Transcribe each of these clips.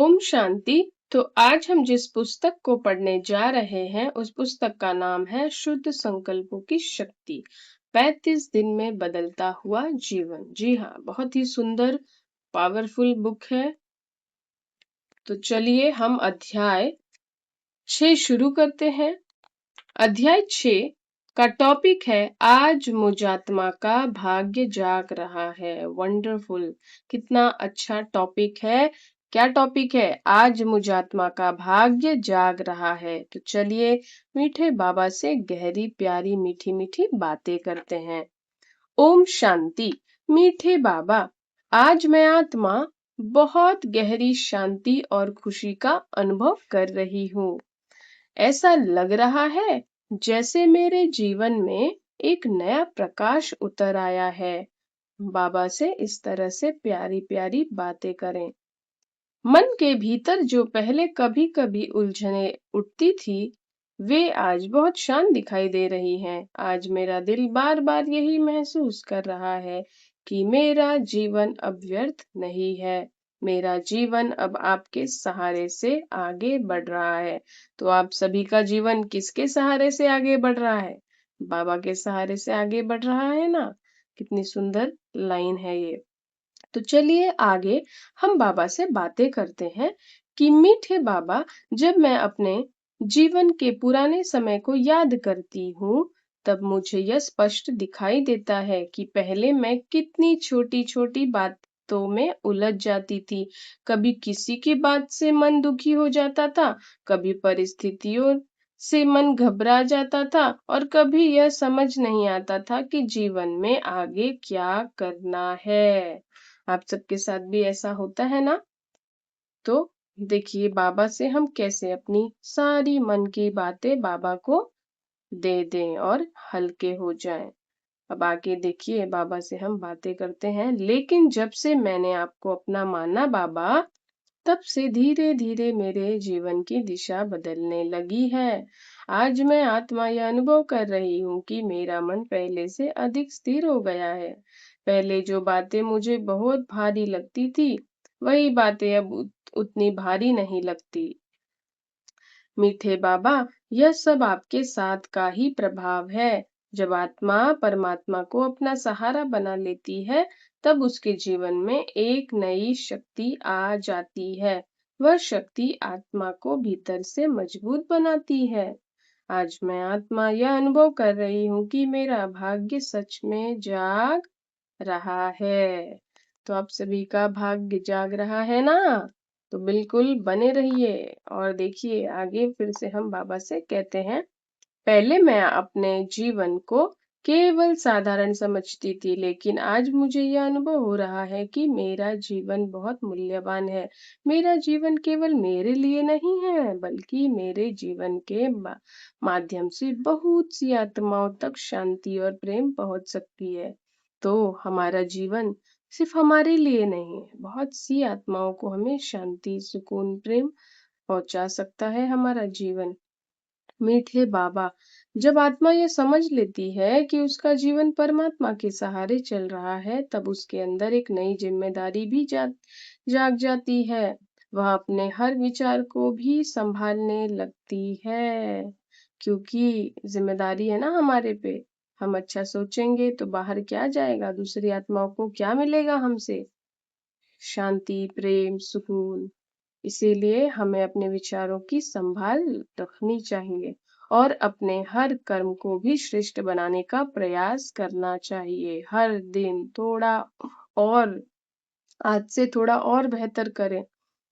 ओम शांति। तो आज हम जिस पुस्तक को पढ़ने जा रहे हैं उस पुस्तक का नाम है शुद्ध संकल्पों की शक्ति, 35 दिन में बदलता हुआ जीवन। जी हाँ, बहुत ही सुंदर पावरफुल बुक है। तो चलिए हम अध्याय 6 शुरू करते हैं। अध्याय 6 का टॉपिक है आज मुजात्मा का भाग्य जाग रहा है। वंडरफुल, कितना अच्छा टॉपिक है। क्या टॉपिक है? आज मुजात्मा का भाग्य जाग रहा है। तो चलिए मीठे बाबा से गहरी प्यारी मीठी मीठी बातें करते हैं। ओम शांति। मीठे बाबा, आज मैं आत्मा बहुत गहरी शांति और खुशी का अनुभव कर रही हूँ। ऐसा लग रहा है जैसे मेरे जीवन में एक नया प्रकाश उतर आया है। बाबा से इस तरह से प्यारी प्यारी बातें करें। मन के भीतर जो पहले कभी कभी उलझने उठती थी, वे आज बहुत शांत दिखाई दे रही हैं। आज मेरा दिल बार बार यही महसूस कर रहा है कि मेरा जीवन अब व्यर्थ नहीं है। मेरा जीवन अब आपके सहारे से आगे बढ़ रहा है। तो आप सभी का जीवन किसके सहारे से आगे बढ़ रहा है? बाबा के सहारे से आगे बढ़ रहा है ना। कितनी सुंदर लाइन है ये। तो चलिए आगे हम बाबा से बातें करते हैं कि मीठे बाबा, जब मैं अपने जीवन के पुराने समय को याद करती हूँ, तब मुझे यह स्पष्ट दिखाई देता है कि पहले मैं कितनी छोटी छोटी बातों में उलझ जाती थी। कभी किसी की बात से मन दुखी हो जाता था, कभी परिस्थितियों से मन घबरा जाता था, और कभी यह समझ नहीं आता था कि जीवन में आगे क्या करना है। आप सबके साथ भी ऐसा होता है ना? तो देखिए बाबा से हम कैसे अपनी सारी मन की बातें बाबा को दे दें और हल्के हो जाएं। अब आगे देखिए बाबा से हम बातें करते हैं। लेकिन जब से मैंने आपको अपना माना बाबा, तब से धीरे धीरे मेरे जीवन की दिशा बदलने लगी है। आज मैं आत्मा यह अनुभव कर रही हूँ कि मेरा मन पहले से अधिक स्थिर हो गया है। पहले जो बातें मुझे बहुत भारी लगती थी, वही बातें अब उतनी भारी नहीं लगती। मीठे बाबा, यह सब आपके साथ का ही प्रभाव है। जब आत्मा परमात्मा को अपना सहारा बना लेती है, तब उसके जीवन में एक नई शक्ति आ जाती है। वह शक्ति आत्मा को भीतर से मजबूत बनाती है। आज मैं आत्मा यह अनुभव कर रही हूँ कि मेरा भाग्य सच में जाग रहा है। तो आप सभी का भाग्य जाग रहा है ना। तो बिल्कुल बने रहिए। और देखिए आगे फिर से हम बाबा से कहते हैं, पहले मैं अपने जीवन को केवल साधारण समझती थी, लेकिन आज मुझे यह अनुभव हो रहा है कि मेरा जीवन बहुत मूल्यवान है। मेरा जीवन केवल मेरे लिए नहीं है, बल्कि मेरे जीवन के माध्यम से बहुत सी आत्माओं तक शांति और प्रेम पहुंच सकती है। तो हमारा जीवन सिर्फ हमारे लिए नहीं, बहुत सी आत्माओं को हमें शांति, सुकून, प्रेम पहुंचा सकता है हमारा जीवन। मीठे बाबा, जब आत्मा यह समझ लेती है कि उसका जीवन परमात्मा के सहारे चल रहा है, तब उसके अंदर एक नई जिम्मेदारी भी जाग जाती है। वह अपने हर विचार को भी संभालने लगती है, क्योंकि जिम्मेदारी है ना हमारे पे। हम अच्छा सोचेंगे तो बाहर क्या जाएगा, दूसरी आत्माओं को क्या मिलेगा हमसे? शांति, प्रेम, सुकून। इसीलिए हमें अपने विचारों की संभाल रखनी चाहिए और अपने हर कर्म को भी श्रेष्ठ बनाने का प्रयास करना चाहिए। हर दिन थोड़ा और, आज से थोड़ा और बेहतर करें,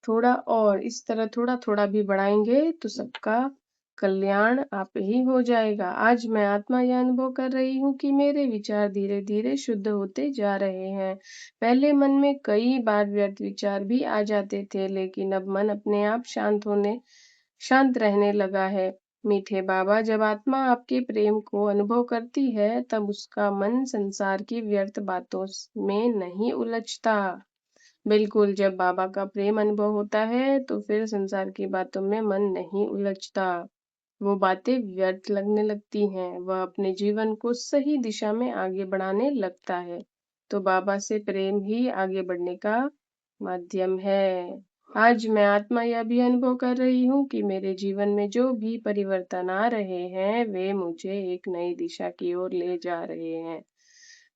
थोड़ा और इस तरह थोड़ा थोड़ा भी बढ़ाएंगे तो सबका कल्याण आप ही हो जाएगा। आज मैं आत्मा यह अनुभव कर रही हूँ कि मेरे विचार धीरे धीरे शुद्ध होते जा रहे हैं। पहले मन में कई बार व्यर्थ विचार भी आ जाते थे, लेकिन अब मन अपने आप शांत रहने लगा है। मीठे बाबा, जब आत्मा आपके प्रेम को अनुभव करती है, तब उसका मन संसार की व्यर्थ बातों में नहीं उलझता। बिल्कुल, जब बाबा का प्रेम अनुभव होता है तो फिर संसार की बातों में मन नहीं उलझता। वो बातें व्यर्थ लगने लगती हैं। वह अपने जीवन को सही दिशा में आगे बढ़ाने लगता है। तो बाबा से प्रेम ही आगे बढ़ने का माध्यम है। आज मैं आत्मा यह भी अनुभव कर रही हूँ कि मेरे जीवन में जो भी परिवर्तन आ रहे हैं वे मुझे एक नई दिशा की ओर ले जा रहे हैं।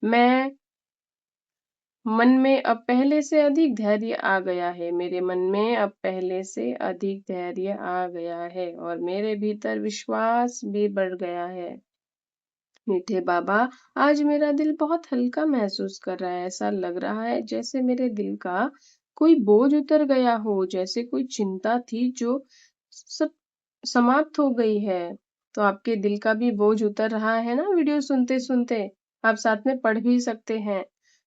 मैं मन में अब पहले से अधिक धैर्य आ गया है। मेरे मन में अब पहले से अधिक धैर्य आ गया है और मेरे भीतर विश्वास भी बढ़ गया है। मीठे बाबा, आज मेरा दिल बहुत हल्का महसूस कर रहा है। ऐसा लग रहा है जैसे मेरे दिल का कोई बोझ उतर गया हो, जैसे कोई चिंता थी जो सब समाप्त हो गई है। तो आपके दिल का भी बोझ उतर रहा है ना वीडियो सुनते-सुनते? आप साथ में पढ़ भी सकते हैं।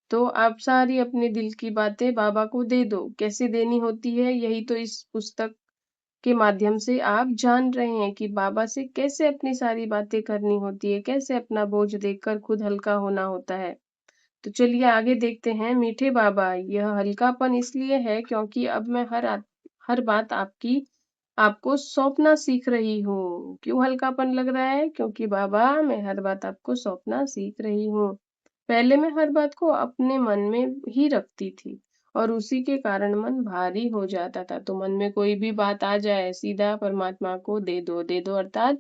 तो आप सारी अपने दिल की बातें बाबा को दे दो। कैसे देनी होती है, यही तो इस पुस्तक के माध्यम से आप जान रहे हैं कि बाबा से कैसे अपनी सारी बातें करनी होती है, कैसे अपना बोझ देखकर खुद हल्का होना होता है। तो चलिए आगे देखते हैं। मीठे बाबा, यह हल्कापन इसलिए है क्योंकि अब मैं हर बात आपको सौंपना सीख रही हूँ। क्यों हल्कापन लग रहा है? क्योंकि बाबा मैं हर बात आपको सौंपना सीख रही हूँ। पहले मैं हर बात को अपने मन में ही रखती थी और उसी के कारण मन भारी हो जाता था। तो मन में कोई भी बात आ जाए सीधा परमात्मा को दे दो अर्थात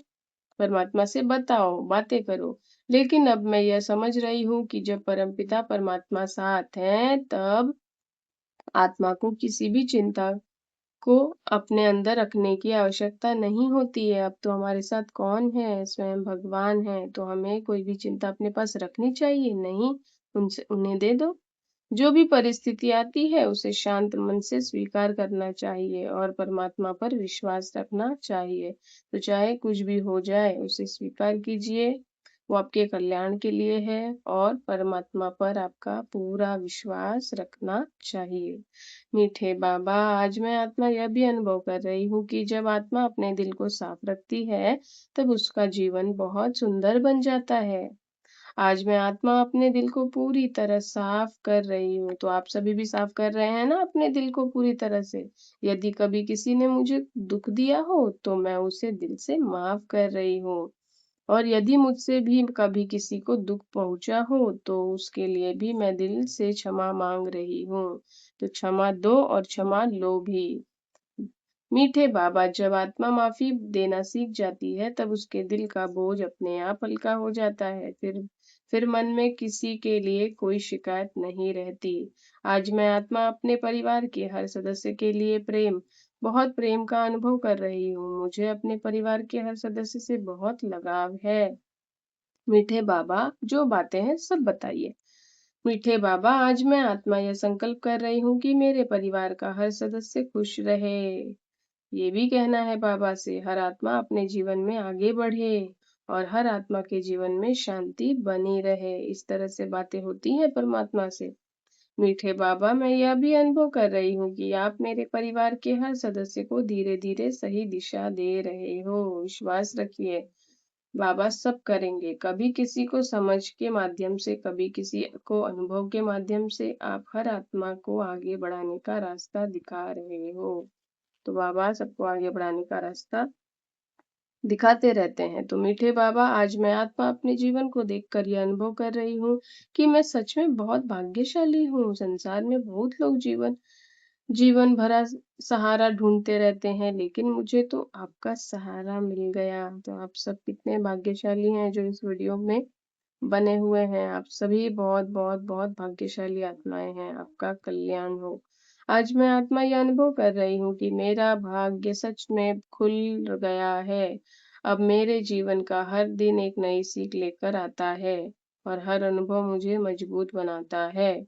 परमात्मा से बताओ, बातें करो। लेकिन अब मैं यह समझ रही हूँ कि जब परमपिता परमात्मा साथ हैं, तब आत्मा को किसी भी चिंता को अपने अंदर रखने की आवश्यकता नहीं होती है। अब तो हमारे साथ कौन है? स्वयं भगवान है, तो हमें कोई भी चिंता अपने पास रखनी चाहिए? नहीं, उनसे उन्हें दे दो। जो भी परिस्थिति आती है, उसे शांत मन से स्वीकार करना चाहिए और परमात्मा पर विश्वास रखना चाहिए। तो चाहे कुछ भी हो जाए, उसे स्वीकार कीजिए। वो आपके कल्याण के लिए है और परमात्मा पर आपका पूरा विश्वास रखना चाहिए। मीठे बाबा, आज मैं आत्मा यह भी अनुभव कर रही हूँ कि जब आत्मा अपने दिल को साफ रखती है, तब उसका जीवन बहुत सुंदर बन जाता है। आज मैं आत्मा अपने दिल को पूरी तरह साफ कर रही हूँ। तो आप सभी भी साफ कर रहे हैं ना अपने दिल को पूरी तरह से? यदि कभी किसी ने मुझे दुख दिया हो, तो मैं उसे दिल से माफ कर रही हूँ। और यदि मुझसे भी कभी किसी को दुख पहुँचा हो, तो उसके लिए भी मैं दिल से क्षमा माँग रही हूँ। तो क्षमा दो और क्षमा लो भी। मीठे बाबा, जब आत्मा माफ़ी देना सीख जाती है, तब उसके दिल का बोझ अपने आप हल्का हो जाता है। फिर मन में किसी के लिए कोई शिकायत नहीं रहती। आज मैं आत्मा अपने परिवार के हर सदस्य के लिए बहुत प्रेम का अनुभव कर रही हूँ। मुझे अपने परिवार के हर सदस्य से बहुत लगाव है। मीठे बाबा, जो बातें हैं सब बताइए। मीठे बाबा, आज मैं आत्मा यह संकल्प कर रही हूँ कि मेरे परिवार का हर सदस्य खुश रहे। ये भी कहना है बाबा से हर आत्मा अपने जीवन में आगे बढ़े और हर आत्मा के जीवन में शांति बनी रहे। इस तरह से बातें होती हैं परमात्मा से। मीठे बाबा, मैं यह भी अनुभव कर रही हूँ कि आप मेरे परिवार के हर सदस्य को धीरे धीरे सही दिशा दे रहे हो। विश्वास रखिए, बाबा सब करेंगे। कभी किसी को समझ के माध्यम से, कभी किसी को अनुभव के माध्यम से आप हर आत्मा को आगे बढ़ाने का रास्ता दिखा रहे हो। तो बाबा सबको आगे बढ़ाने का रास्ता दिखाते रहते हैं। तो मीठे बाबा, आज मैं आत्मा अपने जीवन को देखकर यह अनुभव कर रही हूँ कि मैं सच में बहुत भाग्यशाली हूँ। संसार में बहुत लोग जीवन भरा सहारा ढूंढते रहते हैं, लेकिन मुझे तो आपका सहारा मिल गया। तो आप सब कितने भाग्यशाली हैं जो इस वीडियो में बने हुए हैं। आप सभी बहुत बहुत बहुत भाग्यशाली आत्माएं हैं। आपका कल्याण हो। आज मैं आत्मा यह अनुभव कर रही हूँ कि मेरा भाग्य सच में खुल गया है। अब मेरे जीवन का हर दिन एक नई सीख लेकर आता है और हर अनुभव मुझे मजबूत बनाता है।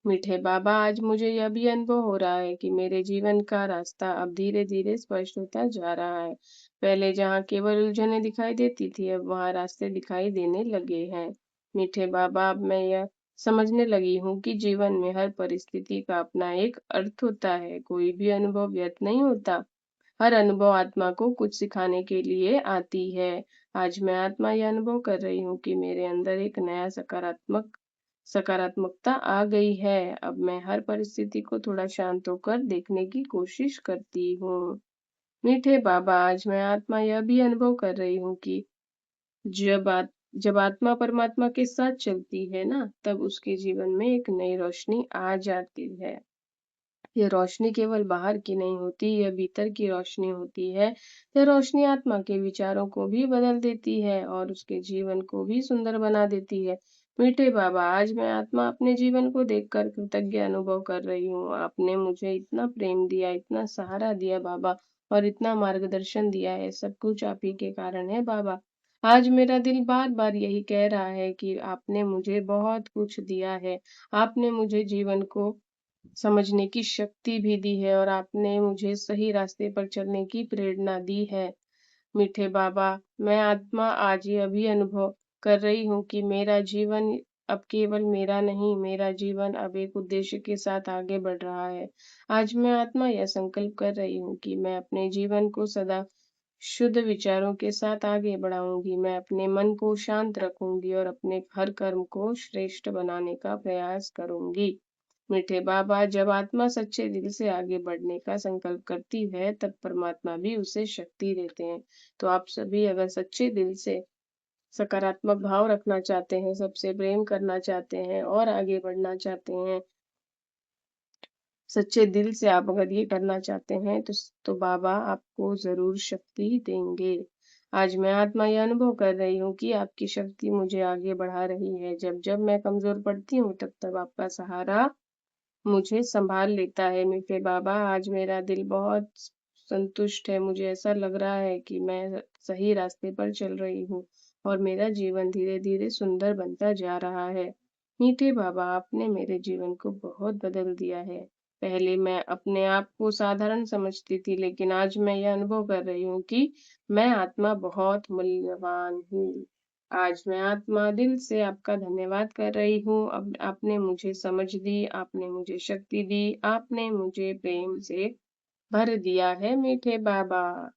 मीठे बाबा, आज मुझे यह भी अनुभव हो रहा है कि मेरे जीवन का रास्ता अब धीरे धीरे स्पष्ट होता जा रहा है। पहले जहाँ केवल उलझने दिखाई देती थी, अब वहाँ रास्ते दिखाई देने लगे हैं। मीठे बाबा, अब मैं यह समझने लगी हूँ कि जीवन में हर परिस्थिति का अपना एक अर्थ होता है। कोई भी अनुभव व्यर्थ नहीं होता। हर अनुभव आत्मा को कुछ सिखाने के लिए आती है। आज मैं आत्मा यह अनुभव कर रही हूँ कि मेरे अंदर एक नया सकारात्मकता आ गई है। अब मैं हर परिस्थिति को थोड़ा शांत होकर देखने की कोशिश करती हूँ। मीठे बाबा, आज मैं आत्मा यह भी अनुभव कर रही हूँ कि जब आत जब आत्मा परमात्मा के साथ चलती है ना, तब उसके जीवन में एक नई रोशनी आ जाती है। ये रोशनी केवल बाहर की नहीं होती, यह भीतर की रोशनी होती है। यह रोशनी आत्मा के विचारों को भी बदल देती है और उसके जीवन को भी सुंदर बना देती है। मीठे बाबा, आज मैं आत्मा अपने जीवन को देखकर कृतज्ञ अनुभव कर रही हूँ। आपने मुझे इतना प्रेम दिया, इतना सहारा दिया बाबा, और इतना मार्गदर्शन दिया है। सब कुछ आप ही के कारण है बाबा। आज मेरा दिल बार-बार यही कह रहा है कि आपने मुझे बहुत कुछ दिया है। आपने मुझे जीवन को समझने की शक्ति भी दी है और आपने मुझे सही रास्ते पर चलने की प्रेरणा दी है। मीठे बाबा, मैं आत्मा आज ये अभी अनुभव कर रही हूँ कि मेरा जीवन अब केवल मेरा नहीं, मेरा जीवन अब एक उद्देश्य के साथ आगे बढ़ रहा है। आज मैं आत्मा यह संकल्प कर रही हूँ कि मैं अपने जीवन को सदा शुद्ध विचारों के साथ आगे बढ़ाऊंगी। मैं अपने मन को शांत रखूंगी और अपने हर कर्म को श्रेष्ठ बनाने का प्रयास करूंगी। मीठे बाबा, जब आत्मा सच्चे दिल से आगे बढ़ने का संकल्प करती है, तब परमात्मा भी उसे शक्ति देते हैं। तो आप सभी अगर सच्चे दिल से सकारात्मक भाव रखना चाहते हैं, सबसे प्रेम करना चाहते हैं और आगे बढ़ना चाहते हैं, सच्चे दिल से आप अगर ये करना चाहते हैं तो बाबा आपको ज़रूर शक्ति देंगे। आज मैं आत्मा ये अनुभव कर रही हूँ कि आपकी शक्ति मुझे आगे बढ़ा रही है। जब-जब मैं कमज़ोर पड़ती हूँ, तब-तब आपका सहारा मुझे सँभाल लेता है। मीठे बाबा, आज मेरा दिल बहुत संतुष्ट है। मुझे ऐसा लग रहा है कि मैं सही रास्ते पर चल रही हूँ और मेरा जीवन धीरे-धीरे सुंदर बनता जा रहा है। मीठे बाबा, आपने मेरे जीवन को बहुत बदल दिया है। पहले मैं अपने आप को साधारण समझती थी, लेकिन आज मैं यह अनुभव कर रही हूँ कि मैं आत्मा बहुत मूल्यवान हूँ। आज मैं आत्मा दिल से आपका धन्यवाद कर रही हूँ। अब आपने मुझे समझ दी, आपने मुझे शक्ति दी, आपने मुझे प्रेम से भर दिया है मीठे बाबा।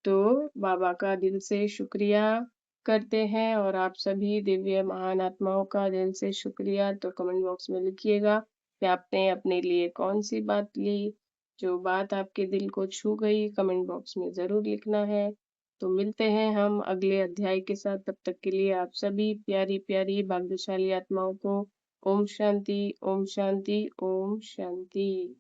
तो बाबा का दिल से शुक्रिया करते हैं और आप सभी दिव्य महान आत्माओं का दिल से शुक्रिया। तो कमेंट बॉक्स में लिखिएगा कि आपने अपने लिए कौन-सी बात ली, जो बात आपके दिल को छू गई, कमेंट बॉक्स में ज़रूर लिखना है। तो मिलते हैं हम अगले अध्याय के साथ, तब तक के लिए आप सभी प्यारी-प्यारी भाग्यशाली आत्माओं को ओम शांति, ओम शांति, ओम शांति।